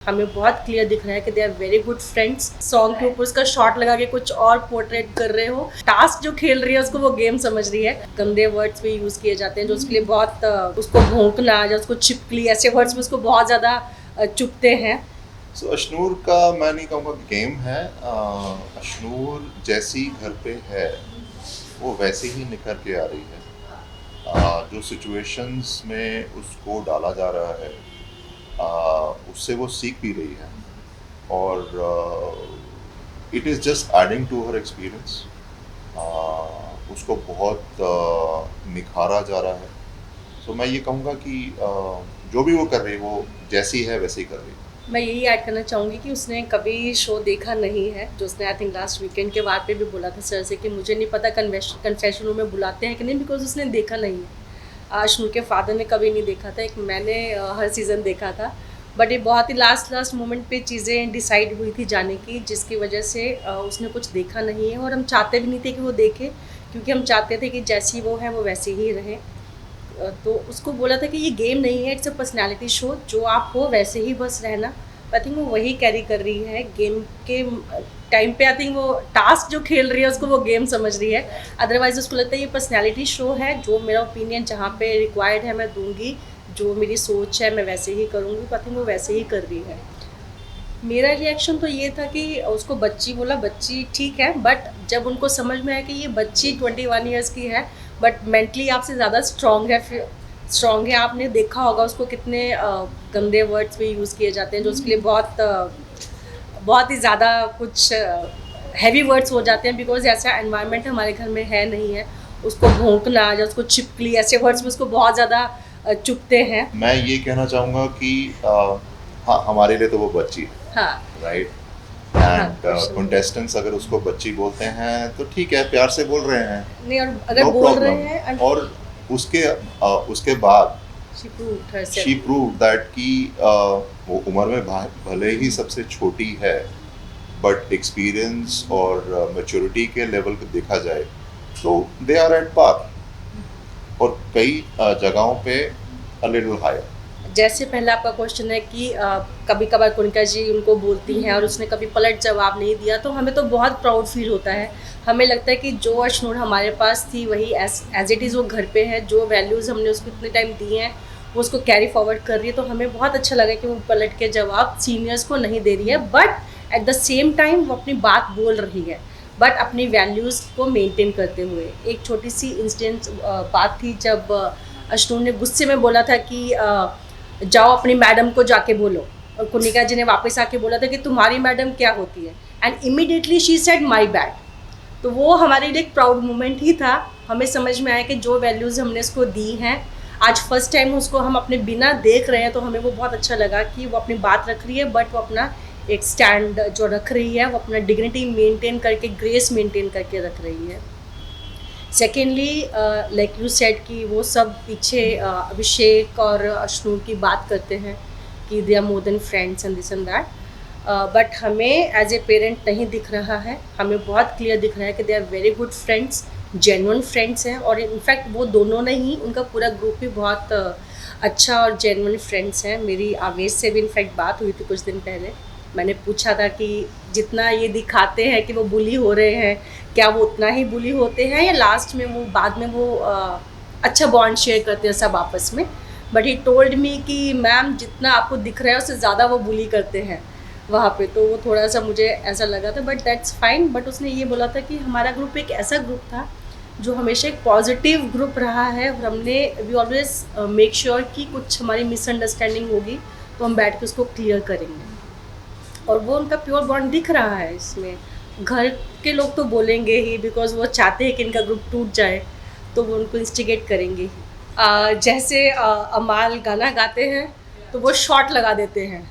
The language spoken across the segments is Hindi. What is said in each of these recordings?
हमें बहुत क्लियर दिख रहा है कि they are very good friends. Song के ऊपर उसका शॉट लगा के कुछ और पोर्ट्रेट कर रहे हो। टास्क जो खेल रही है उसको वो गेम समझ रही है। गंदे वर्ड्स भी यूज किए जाते हैं जो उसके लिए बहुत उसको भौंकना या उसको छिपकली, ऐसे वर्ड्स में उसको बहुत ज्यादा चुभते हैं। सो अशनूर का मैं नहीं कहूँगा गेम है। अशनूर जैसी घर पे है वो वैसे ही निखर के आ रही है। जो सिचुएशंस में उसको डाला जा रहा है उससे वो सीख भी रही है और it is just adding to her experience. उसको बहुत निखारा जा रहा है। सो मैं ये कहूँगा कि जो भी वो कर रही है वो जैसी है वैसे ही कर रही है। मैं यही ऐड करना चाहूँगी कि उसने कभी शो देखा नहीं है, जो उसने आई थिंक लास्ट वीकेंड के बाद पे भी बोला था सर से कि मुझे नहीं पता कन्फेशन रूम में बुलाते हैं कि नहीं, बिकॉज उसने देखा नहीं है। अशनूर के फादर ने कभी नहीं देखा था, एक मैंने हर सीज़न देखा था। बट ये बहुत ही लास्ट मोमेंट पे चीज़ें डिसाइड हुई थी जाने की, जिसकी वजह से उसने कुछ देखा नहीं है और हम चाहते भी नहीं थे कि वो देखे, क्योंकि हम चाहते थे कि जैसी वो है वो वैसे ही रहे। तो उसको बोला था कि ये गेम नहीं है, इट्स अ पर्सनैलिटी शो, जो आप हो वैसे ही बस रहना। आई थिंक वो वही कैरी कर रही है गेम के टाइम पे। आई थिंक वो टास्क जो खेल रही है उसको वो गेम समझ रही है। अदरवाइज उसको लगता है ये पर्सनैलिटी शो है, जो मेरा ओपिनियन जहाँ पे रिक्वायर्ड है मैं दूंगी, जो मेरी सोच है मैं वैसे ही करूँगी। तो आई थिंक वो वैसे ही कर रही है। मेरा रिएक्शन तो ये था कि उसको बच्ची बोला, बच्ची ठीक है, बट जब उनको समझ में आया कि ये बच्ची 21 ईयर्स की है बट मेंटली आपसे ज़्यादा स्ट्रॉन्ग है। आपने देखा होगा उसको कितने गंदे वर्ड्स भी यूज़ किए जाते हैं जो उसके लिए बहुत ही ज़्यादा कुछ हैवी वर्ड्स हो जाते हैं, बिकॉज ऐसा एनवायरनमेंट हमारे घर में है नहीं है। उसको भौंकना या उसको छिपकली, ऐसे वर्ड्स में उसको बहुत ज़्यादा चुभते हैं। मैं ये कहना चाहूँगा कि हाँ हमारे लिए तो वो बच्ची है, हाँ राइट। हाँ, एंड क्वेश्चन कंटेस्टेंट्स अगर उसको बच्ची बोलते हैं तो ठीक है, प्यार से बोल रहे हैं, नहीं, और अगर नो बोल रहे प्रॉब्लम। हैं और उसके बाद she proved herself. She prove that कि वो उम्र में भले ही सबसे छोटी है बट एक्सपीरियंस और मैच्योरिटी के लेवल पे देखा जाए तो दे आर एट पार, और कई जगहों पे अ लिटिल हायर। जैसे पहला आपका क्वेश्चन है कि कभी कभार कुनिका जी उनको बोलती हैं और उसने कभी पलट जवाब नहीं दिया, तो हमें तो बहुत प्राउड फील होता है। हमें लगता है कि जो अशनूर हमारे पास थी वही एज इट इज़ वो घर पे है, जो वैल्यूज़ हमने उसको इतने टाइम दिए हैं वो उसको कैरी फॉरवर्ड कर रही है। तो हमें बहुत अच्छा लगा कि वो पलट के जवाब सीनियर्स को नहीं दे रही है, but at the same time वो अपनी बात बोल रही है, बट अपनी वैल्यूज़ को मेंटेन करते हुए। एक छोटी सी इंसिडेंट बात थी जब अशनूर ने गुस्से में बोला था कि जाओ अपनी मैडम को जाके बोलो, और कुनिका जी ने वापस आके बोला था कि तुम्हारी मैडम क्या होती है, and immediately she said my bad. तो वो हमारे लिए एक प्राउड मोमेंट ही था। हमें समझ में आया कि जो वैल्यूज़ हमने उसको दी हैं, आज फर्स्ट टाइम उसको हम अपने बिना देख रहे हैं, तो हमें वो बहुत अच्छा लगा कि वो अपनी बात रख रही है, बट वो अपना एक स्टैंड जो रख रही है वो अपना डिग्निटी मेंटेन करके, ग्रेस मेंटेन करके रख रही है। सेकेंडली लाइक यू सेड कि वो सब पीछे अभिषेक और अशनूर की बात करते हैं कि they are more than friends and this and that, but हमें एज ए पेरेंट नहीं दिख रहा है। हमें बहुत क्लियर दिख रहा है कि they are very good friends, genuine friends हैं, और इनफैक्ट वो दोनों नहीं, उनका पूरा ग्रुप भी बहुत अच्छा और जेन्युइन फ्रेंड्स हैं। मेरी आवेश से भी इनफैक्ट बात हुई थी कुछ दिन पहले। मैंने पूछा था कि जितना ये दिखाते हैं कि वो बुली हो रहे हैं, क्या वो उतना ही बुली होते हैं या लास्ट में वो बाद में वो अच्छा बॉन्ड शेयर करते हैं सब आपस में। बट ही टोल्ड मी कि मैम जितना आपको दिख रहा है उससे ज़्यादा वो बुली करते हैं वहाँ पे। तो वो थोड़ा सा मुझे ऐसा लगा था, बट दैट्स फाइन। बट उसने ये बोला था कि हमारा ग्रुप एक ऐसा ग्रुप था जो हमेशा एक पॉजिटिव ग्रुप रहा है, और हमने वी ऑलवेज मेक श्योर कि कुछ हमारी मिसअंडरस्टैंडिंग होगी तो हम बैठ के उसको क्लियर करेंगे, और वो उनका प्योर बॉन्ड दिख रहा है इसमें। घर के लोग तो बोलेंगे ही, बिकॉज वो चाहते हैं कि इनका ग्रुप टूट जाए, तो वो उनको इंस्टिगेट करेंगे ही। जैसे अमाल गाना गाते हैं तो वो शॉट लगा देते हैं,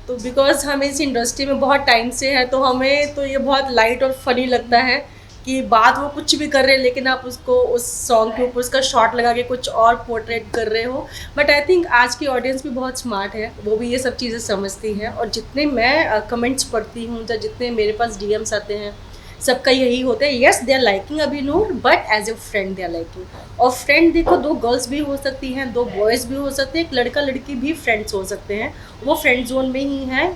तो बिकॉज हम इस इंडस्ट्री में बहुत टाइम से है, तो हमें तो ये बहुत लाइट और फनी लगता है कि बात वो कुछ भी कर रहे हैं लेकिन आप उसको उस सॉन्ग के ऊपर उसका शॉट लगा के कुछ और पोर्ट्रेट कर रहे हो। बट आई थिंक आज की ऑडियंस भी बहुत स्मार्ट है, वो भी ये सब चीज़ें समझती हैं। और जितने मैं कमेंट्स पढ़ती हूँ या जितने मेरे पास डीएम्स आते हैं सबका यही होता है, yes they are liking Abhinoor but as a friend they are liking. और फ्रेंड देखो, दो गर्ल्स भी हो सकती हैं, दो बॉयज़ भी हो सकते हैं, एक लड़का लड़की भी फ्रेंड्स हो सकते हैं, वो फ्रेंड जोन में ही है।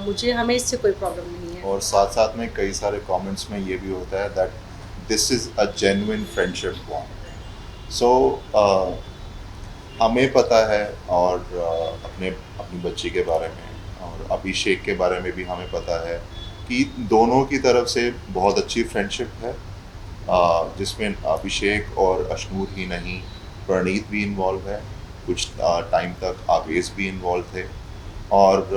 मुझे हमें इससे कोई प्रॉब्लम नहीं है। और साथ साथ में कई सारे कमेंट्स में ये भी होता है that this is a genuine friendship bond. So हमें पता है, और अपनी बच्ची के बारे में और अभिषेक के बारे में भी हमें पता है कि दोनों की तरफ से बहुत अच्छी फ्रेंडशिप है, जिसमें अभिषेक और अशनूर ही नहीं, प्रणीत भी इन्वॉल्व है, कुछ टाइम तक आवेश भी इन्वॉल्व थे, और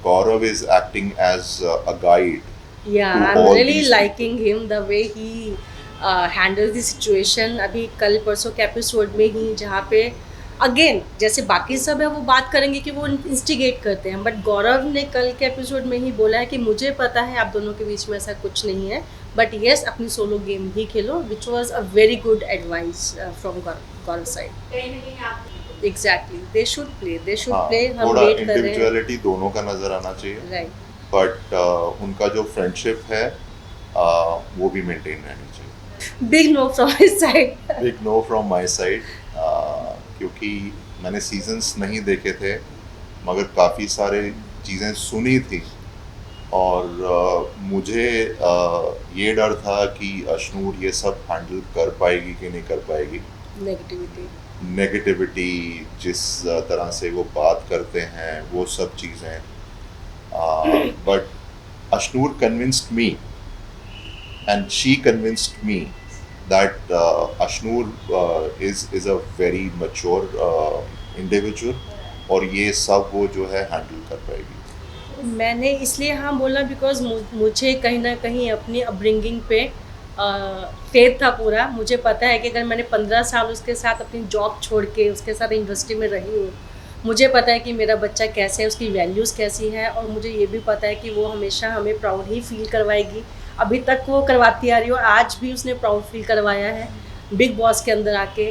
Gaurav is acting as a guide Yeah, too I'm all really these people. liking him the way he handles the situation। अभी कल परसों के एपिसोड में ही, जहाँ पे अगेन जैसे बाकी सब है वो बात करेंगे कि वो इंस्टिगेट करते हैं, बट गौरव ने कल के एपिसोड में ही बोला है कि मुझे पता है आप दोनों के बीच में ऐसा कुछ नहीं है, बट यस अपनी solo game he Khelo, which was a very good advice from Gaurav side. Exactly, they should play, they should हाँ, प्ले, हम थोड़ा वेट कर रहे हैं। इंडिविजुअलिटी दोनों का नज़र आना चाहिए, राइट। बट उनका जो फ्रेंडशिप है वो भी मेंटेन रहनी चाहिए। Big know from his side. Big know from my side, क्योंकि मैंने सीजन्स नहीं देखे थे, मगर काफ़ी सारे चीज़ें सुनी थी, और मुझे ये डर था कि अशनूर ये सब हैंडल कर पाएगी कि नहीं कर पाएगी। नेगेटिविटी। नेगेटिविटी, जिस तरह से वो बात करते हैं, वो सब चीज़ें, but Ashnoor convinced me and she convinced me that Ashnur is a very mature individual, और ये सब वो जो है हैंडल कर पाएगी। मैंने इसलिए हाँ बोला बिकॉज मुझे कहीं ना कहीं अपनी अपब्रिंगिंग पे फेथ था पूरा। मुझे पता है कि अगर मैंने 15 साल उसके साथ अपनी जॉब छोड़ के उसके साथ इंडस्ट्री में रही हूँ, मुझे पता है कि मेरा बच्चा कैसे है, उसकी वैल्यूज़ कैसी है, और मुझे ये भी पता है कि वो हमेशा हमें प्राउड ही फील करवाएगी। अभी तक वो करवाती आ रही हो, आज भी उसने प्राउड फील करवाया है बिग बॉस के अंदर आके।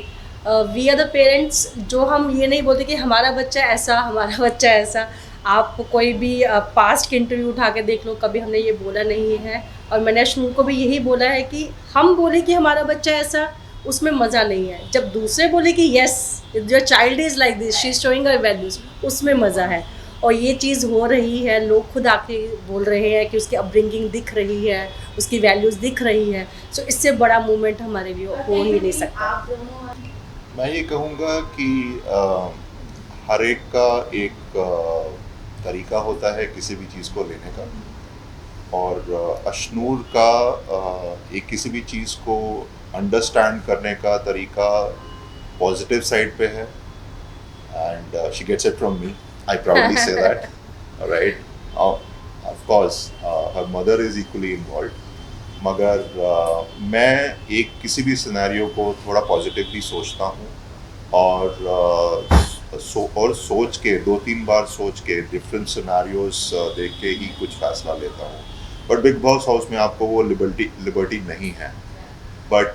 वी आर द पेरेंट्स, जो हम ये नहीं बोलते कि हमारा बच्चा ऐसा, हमारा बच्चा ऐसा। आप कोई भी पास्ट के इंटरव्यू उठा के देख लो, कभी हमने ये बोला नहीं है। और मैंने अशनूर को भी यही बोला है कि हम बोले कि हमारा बच्चा ऐसा, उसमें मज़ा नहीं है। जब दूसरे बोले कि yes your child is like this, she is showing her values, उसमें मज़ा है। और ये चीज़ हो रही है, लोग खुद आके बोल रहे हैं कि उसकी अपब्रिंगिंग दिख रही है, उसकी वैल्यूज़ दिख रही है। सो इससे बड़ा मूवमेंट हमारे लिए हो ही नहीं सकता। मैं ये कहूँगा कि हर एक का एक तरीका होता है किसी भी चीज़ को लेने का, और अशनूर का एक किसी भी चीज़ को अंडरस्टैंड करने का तरीका पॉजिटिव साइड पे है, and she gets it from me, I proudly say that, right. Of course her mother is equally involve, मगर मैं एक किसी भी सिनेरियो को थोड़ा पॉजिटिवली सोचता हूँ, और सोच के 2-3 बार सोच के डिफरेंट सिनेरियोज देख के ही कुछ फैसला लेता हूँ। बट बिग बॉस हाउस में आपको वो लिबर्टी नहीं है, बट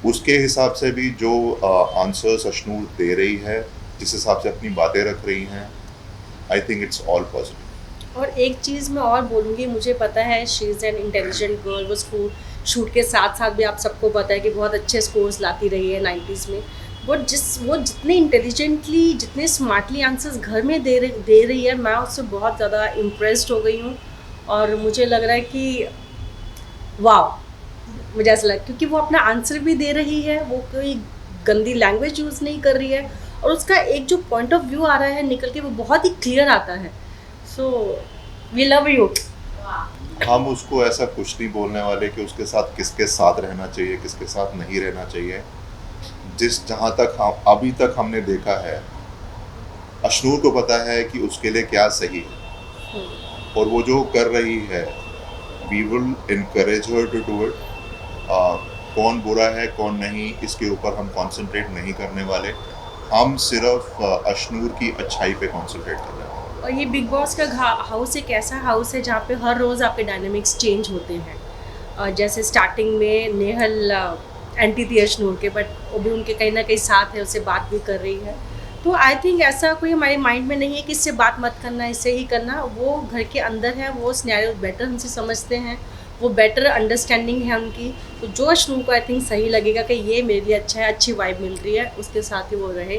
उसके हिसाब से भी जो आंसर्स अशनूर दे रही है, जिस हिसाब से अपनी बातें रख रही हैं, I think it's all positive. और एक चीज़ मैं और बोलूँगी, मुझे पता है she is an intelligent girl. वो स्कूल शूट के साथ साथ भी आप सबको पता है कि बहुत अच्छे स्कोर्स लाती रही है 90s में। बट वो जितने इंटेलिजेंटली, जितने स्मार्टली आंसर्स घर में दे रही है, मैं उससे बहुत ज़्यादा इम्प्रेस्ड हो गई हूँ। और मुझे लग रहा है कि वाह, मुझे ऐसा लगा, क्योंकि वो अपना आंसर भी दे रही है, वो कोई गंदी लैंग्वेज यूज़ नहीं कर रही है, और उसका एक जो पॉइंट ऑफ व्यू आ रहा है निकल के, वो बहुत ही क्लियर आता है। So we love you. हम उसको ऐसा कुछ नहीं बोलने वाले कि उसके साथ किसके साथ रहना चाहिए, किसके साथ नहीं रहना चाहिए। जहाँ तक हम अभी तक हमने देखा है, अशनूर को पता है कि उसके लिए क्या सही है, और वो जो कर रही है, we will encourage her to do it. कौन बुरा है कौन नहीं, इसके ऊपर हम कंसंट्रेट नहीं करने वाले। हम सिर्फ अशनूर की अच्छाई पे कंसंट्रेट कर रहे हैं। और ये बिग बॉस का हाउस एक ऐसा हाउस है जहाँ पे हर रोज़ आपके डायनामिक्स चेंज होते हैं। जैसे स्टार्टिंग में नेहल एंटी थी अशनूर के, बट वो भी उनके कहीं ना कहीं साथ है, उससे बात भी कर रही है। तो आई थिंक ऐसा कोई हमारे माइंड में नहीं है कि इससे बात मत करना, इससे ही करना। वो घर के अंदर है, वो सिनेरियो बेटर हमसे समझते हैं, वो बेटर अंडरस्टैंडिंग है उनकी। तो जो अश्नूर को आई थिंक सही लगेगा कि ये मेरे लिए अच्छा है, अच्छी वाइब मिल रही है, उसके साथ ही वो रहे,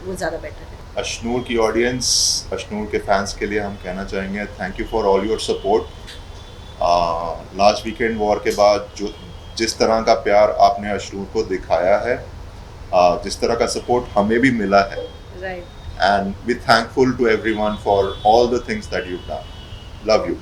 वो ज़्यादा बेटर है। अश्नूर की ऑडियंस, अश्नूर के फैंस के लिए हम कहना चाहेंगे thank you for all your support. Last weekend war के बाद जो जिस तरह का प्यार आपने अश्नूर को दिखाया है, जिस तरह का सपोर्ट हमें भी मिला है, right. and we're thankful to everyone for all the things that you've done. Love you.